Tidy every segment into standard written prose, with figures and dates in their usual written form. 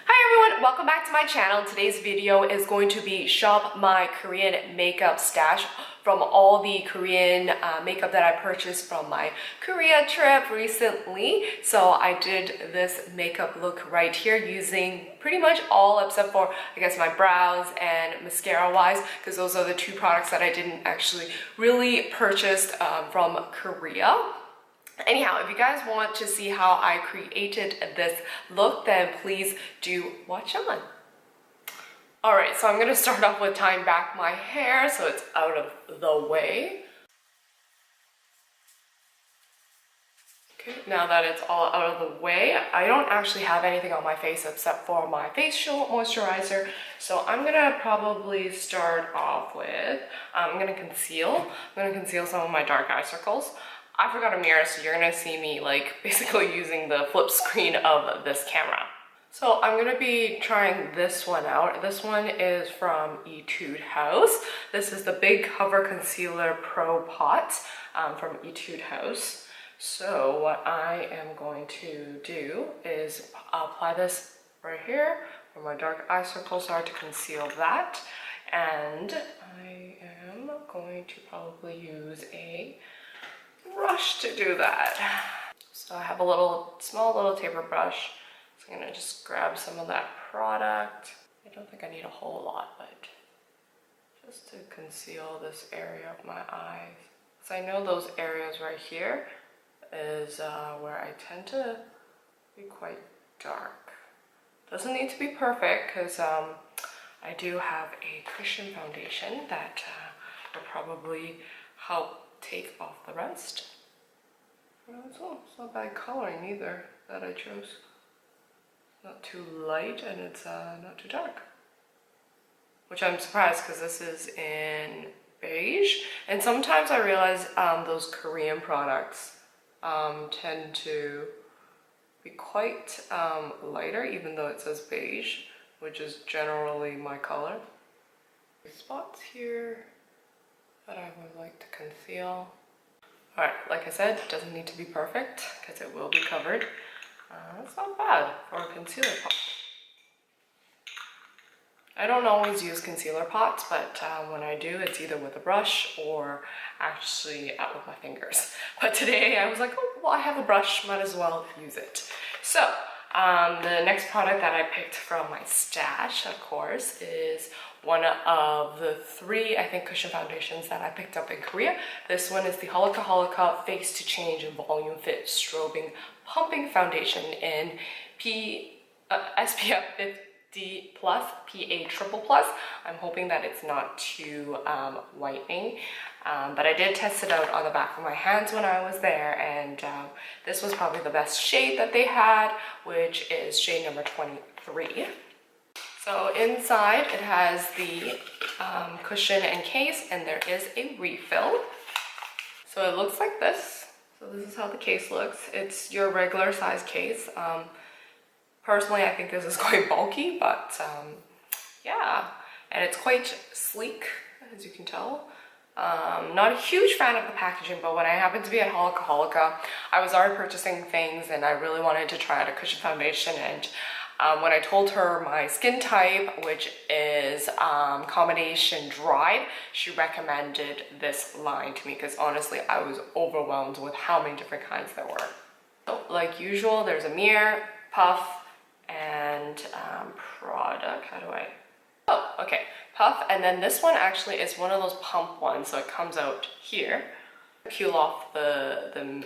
Hi everyone, welcome back to my channel. Today's video is going to be shop my Korean makeup stash from all the Korean makeup that I purchased from my Korea trip recently. So I did this makeup look right here using pretty much all except for I guess my brows and mascara wise, because those are the two products that I didn't actually really purchase from Korea. Anyhow, if you guys want to see how I created this look, then please do watch on. Alright, so I'm going to start off with tying back my hair so it's out of the way. Okay, now that it's all out of the way, I don't actually have anything on my face except for my facial moisturizer. So I'm going to probably start off with, I'm going to conceal some of my dark eye circles. I forgot a mirror, so you're gonna see me like basically using the flip screen of this camera. So I'm gonna be trying this one out. This one is from Etude House. This is the Big Cover Concealer Pro Pot from Etude House. So what I am going to do is apply this right here where my dark eye circles are to conceal that. And I am going to probably use a brush to do that. So I have a small little taper brush. So I'm gonna just grab some of that product. I don't think I need a whole lot, but just to conceal this area of my eyes. So I know those areas right here is where I tend to be quite dark. Doesn't need to be perfect because I do have a cushion foundation that will probably help take off the rest. It's not bad coloring either that I chose. Not too light and it's not too dark. Which I'm surprised because this is in beige. And sometimes I realize those Korean products tend to be quite lighter even though it says beige, which is generally my color. Spots here that I would like to conceal. Alright, like I said, it doesn't need to be perfect because it will be covered. It's not bad for a concealer pot. I don't always use concealer pots, but when I do, it's either with a brush or actually out with my fingers. But today I was like, oh, well, I have a brush, might as well use it. So, the next product that I picked from my stash, of course, is one of the three, I think, cushion foundations that I picked up in Korea. This one is the Holika Face to Change Volume Fit Strobing Pumping Foundation in SPF 50 plus, PA triple plus. I'm hoping that it's not too whitening. But I did test it out on the back of my hands when I was there, and this was probably the best shade that they had, which is shade number 23. So inside it has the cushion and case, and there is a refill. So it looks like this. So this is how the case looks. It's your regular size case. Personally, I think this is quite bulky, but yeah. And it's quite sleek, as you can tell. Not a huge fan of the packaging, but when I happened to be at Holika, I was already purchasing things and I really wanted to try out a cushion foundation. And when I told her my skin type, which is combination dry, she recommended this line to me because honestly I was overwhelmed with how many different kinds there were. So, like usual, there's a mirror, puff, and product. How do I? Oh, okay, puff, and then this one actually is one of those pump ones, so it comes out here. Peel off the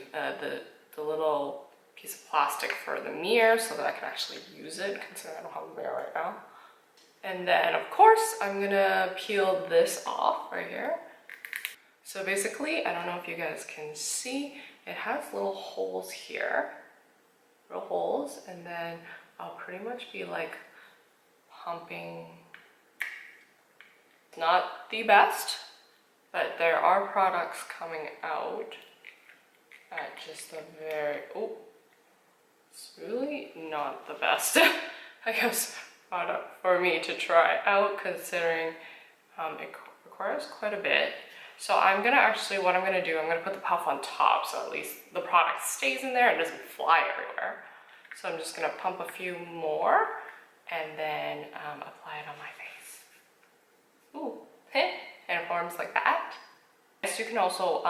little piece of plastic for the mirror so that I can actually use it, considering I don't have a mirror right now. And then, of course, I'm gonna peel this off right here. So basically, I don't know if you guys can see, it has little holes here, real holes, and then I'll pretty much be like pumping. Not the best, but there are products coming out at just the very, oh, it's really not the best, I guess, product for me to try out, considering it requires quite a bit. So I'm gonna actually, what I'm gonna do, I'm gonna put the puff on top so at least the product stays in there and doesn't fly everywhere. So I'm just gonna pump a few more apply it on my face. Ooh, and it forms like that. Yes, you can also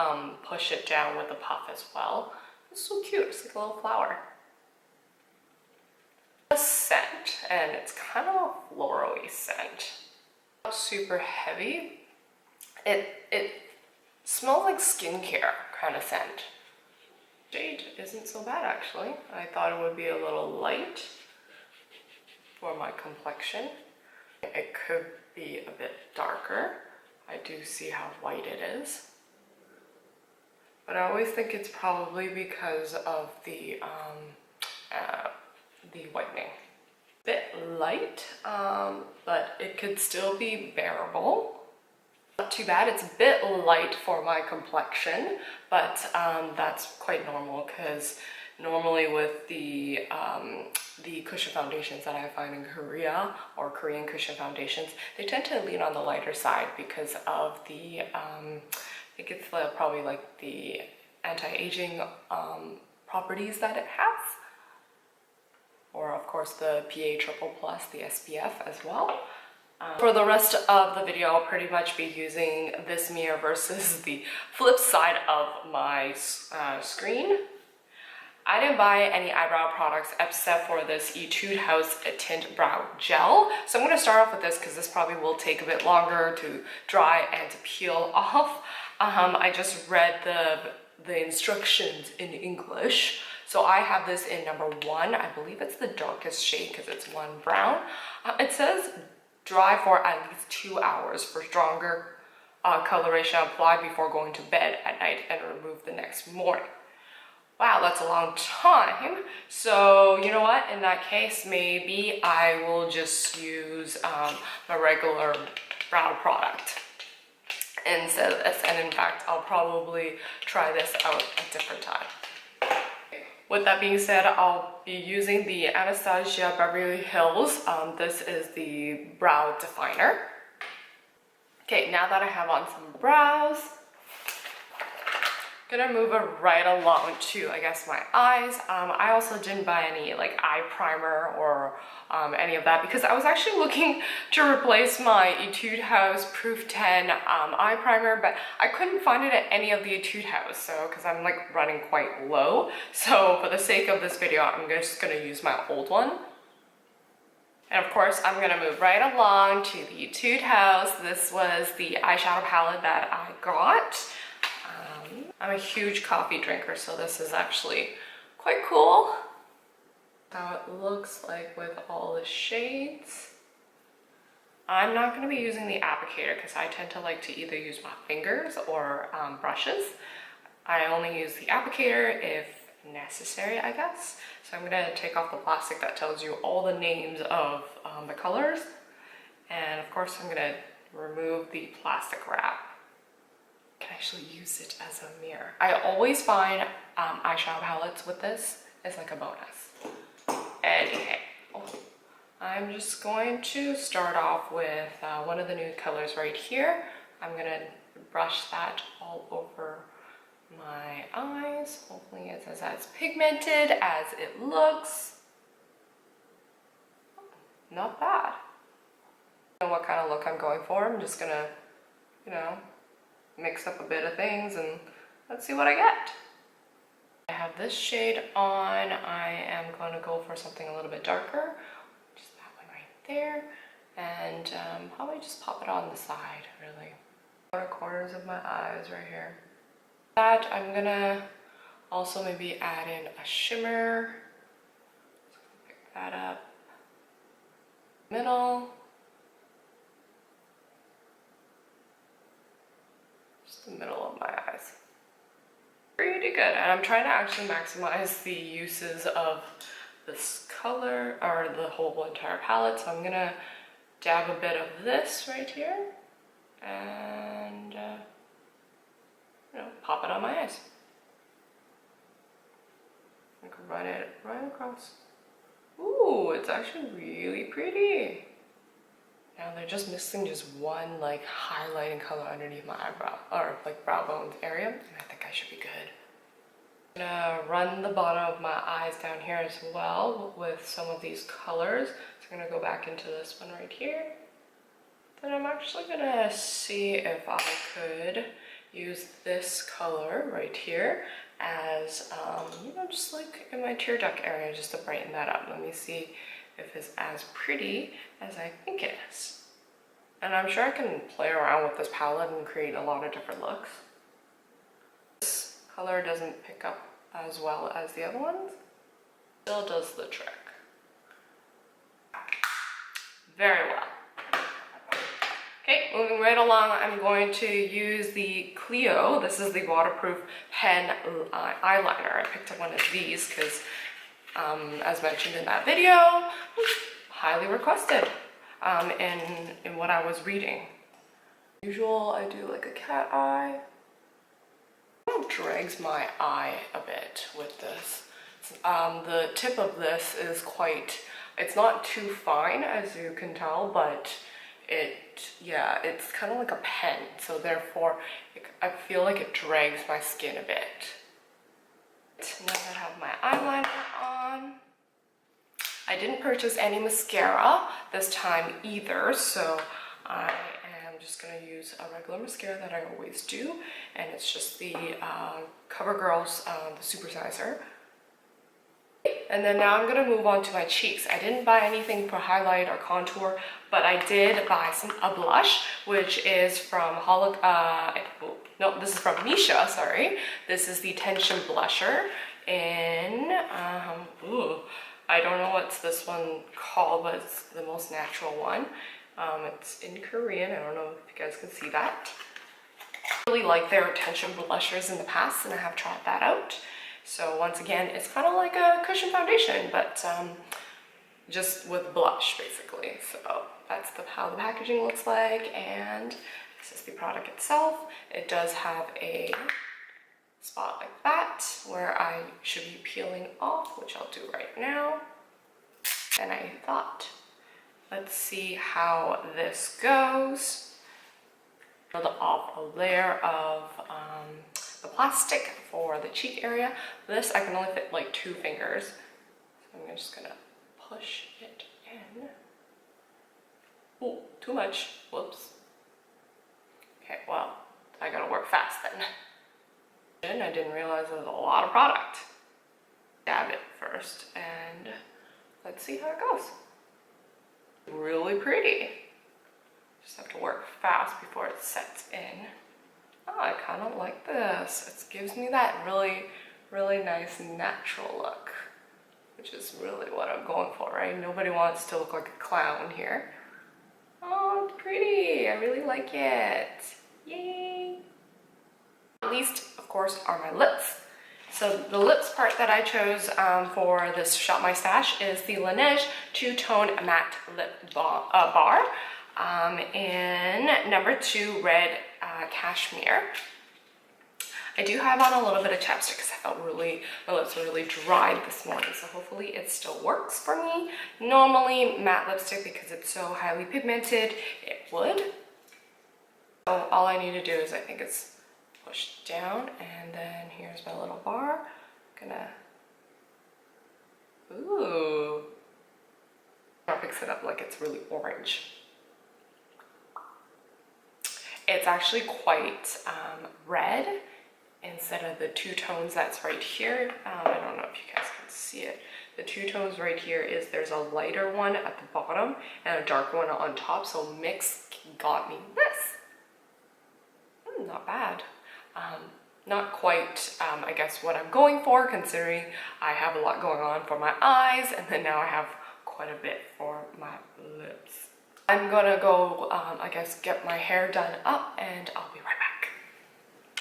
push it down with a puff as well. It's so cute, it's like a little flower. A scent, and it's kind of a floral-y scent. Not super heavy. It smells like skincare kind of scent. Shade isn't so bad actually. I thought it would be a little light for my complexion. It could be a bit darker. I do see how white it is. But I always think it's probably because of the whitening. Bit light, but it could still be bearable. Not too bad. It's a bit light for my complexion, but that's quite normal because normally with the cushion foundations that I find in Korea, or Korean cushion foundations, they tend to lean on the lighter side because of the I think it's probably like the anti-aging properties that it has. Or of course the PA+++, the SPF as well. For the rest of the video, I'll pretty much be using this mirror versus the flip side of my screen. I didn't buy any eyebrow products except for this Etude House Tint Brow Gel. So I'm going to start off with this because this probably will take a bit longer to dry and to peel off. I just read the instructions in English. So I have this in number 1. I believe it's the darkest shade because it's 1 brown. It says dry for at least 2 hours for stronger coloration. Apply before going to bed at night and remove the next morning. Wow, that's a long time. So you know what? In that case, maybe I will just use my regular brow product instead of this. And in fact, I'll probably try this out a different time. With that being said, I'll be using the Anastasia Beverly Hills. This is the brow definer. Okay, now that I have on some brows, gonna move it right along to, I guess, my eyes. I also didn't buy any like eye primer or any of that because I was actually looking to replace my Etude House Proof 10 eye primer, but I couldn't find it at any of the Etude House, so because I'm like running quite low. So for the sake of this video, I'm just gonna use my old one. And of course, I'm gonna move right along to the Etude House. This was the eyeshadow palette that I got. I'm a huge coffee drinker, so this is actually quite cool. How it looks like with all the shades. I'm not going to be using the applicator because I tend to like to either use my fingers or brushes. I only use the applicator if necessary, I guess. So I'm going to take off the plastic that tells you all the names of the colors. And of course, I'm going to remove the plastic wrap. Can actually use it as a mirror. I always find eyeshadow palettes with this is like a bonus. Anyway, I'm just going to start off with one of the new colors right here. I'm gonna brush that all over my eyes. Hopefully it's as pigmented as it looks. Not bad. I don't know what kind of look I'm going for. I'm just gonna, you know, mix up a bit of things and let's see what I get. I have this shade on. I am going to go for something a little bit darker, just that one right there, and probably just pop it on the side, really. Corners of my eyes right here. That I'm gonna also maybe add in a shimmer. Pick that up. Middle. The middle of my eyes. Pretty good. And I'm trying to actually maximize the uses of this color or the whole entire palette. So I'm gonna dab a bit of this right here and you know, pop it on my eyes. I can run it right across. Ooh, it's actually really pretty. Now they're just missing just one like highlighting color underneath my eyebrow or like brow bones area, and I think I should be good. I'm gonna run the bottom of my eyes down here as well with some of these colors. So I'm gonna go back into this one right here. Then I'm actually gonna see if I could use this color right here as, you know, just like in my tear duct area, just to brighten that up. Let me see if it's as pretty as I think it is. And I'm sure I can play around with this palette and create a lot of different looks. This color doesn't pick up as well as the other ones. Still does the trick. Very well. Okay, moving right along, I'm going to use the Clio. This is the waterproof pen eyeliner. I picked up one of these because, as mentioned in that video, highly requested in what I was reading. Usual, I do like a cat eye. It drags my eye a bit with this. The tip of this is quite, it's not too fine as you can tell, but it's kind of like a pen, so therefore I feel like it drags my skin a bit. Now that I have my eyeliner on, I didn't purchase any mascara this time either, so I am just going to use a regular mascara that I always do, and it's just the CoverGirl's the Supersizer. And then now I'm gonna move on to my cheeks. I didn't buy anything for highlight or contour, but I did buy a blush, which is from Holika. No, this is from Missha. Sorry, this is the Tension Blusher in I don't know what's this one called, but it's the most natural one. It's in Korean. I don't know if you guys can see that. I really like their Tension blushers in the past, and I have tried that out. So once again, it's kind of like a cushion foundation, but just with blush, basically. So that's how the packaging looks like, and this is the product itself. It does have a spot like that, where I should be peeling off, which I'll do right now. And I thought, let's see how this goes. Peel off a layer of the plastic for the cheek area. This I can only fit like 2 fingers, so I'm just gonna push it in. Oh, too much. Whoops. Okay, well, I gotta work fast then. I didn't realize there was a lot of product. Dab it first, and let's see how it goes. Really pretty. Just have to work fast before it sets in. Oh, I kind of like this. It gives me that really, really nice natural look, which is really what I'm going for, right? Nobody wants to look like a clown here. Oh, it's pretty. I really like it. Yay. Least, of course, are my lips. So the lips part that I chose for this Shop My Stash is the Laneige Two-Tone Matte Lip Bar in number 2 Red Cashmere. I do have on a little bit of chapstick because I felt my lips were really dry this morning, so hopefully it still works for me. Normally matte lipstick, because it's so highly pigmented, it would. So all I need to do is, I think it's push down, and then here's my little bar. Ooh. I'll fix it up like it's really orange. It's actually quite red instead of the 2 tones that's right here. I don't know if you guys can see it. The 2 tones right here is there's a lighter one at the bottom and a darker one on top, so mix got me this. Not bad. Not quite, I guess, what I'm going for, considering I have a lot going on for my eyes, and then now I have quite a bit for my lips. I'm gonna go, I guess, get my hair done up, and I'll be right back.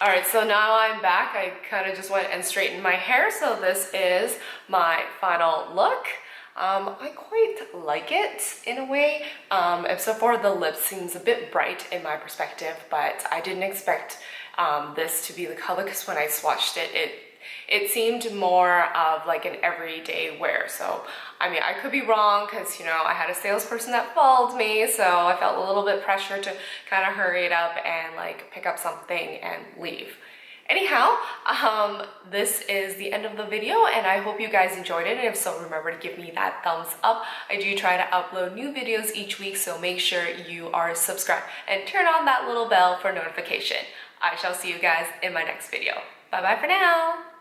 All right, so now I'm back. I kind of just went and straightened my hair, so this is my final look. I quite like it in a way, except for the lip seems a bit bright in my perspective, but I didn't expect this to be the color, because when I swatched it, it seemed more of like an everyday wear. So I mean, I could be wrong, because you know, I had a salesperson that followed me, so I felt a little bit pressure to kind of hurry it up and like pick up something and leave. Anyhow, this is the end of the video, and I hope you guys enjoyed it, and if so, remember to give me that thumbs up. I do try to upload new videos each week, so make sure you are subscribed and turn on that little bell for notification. I shall see you guys in my next video. Bye bye for now!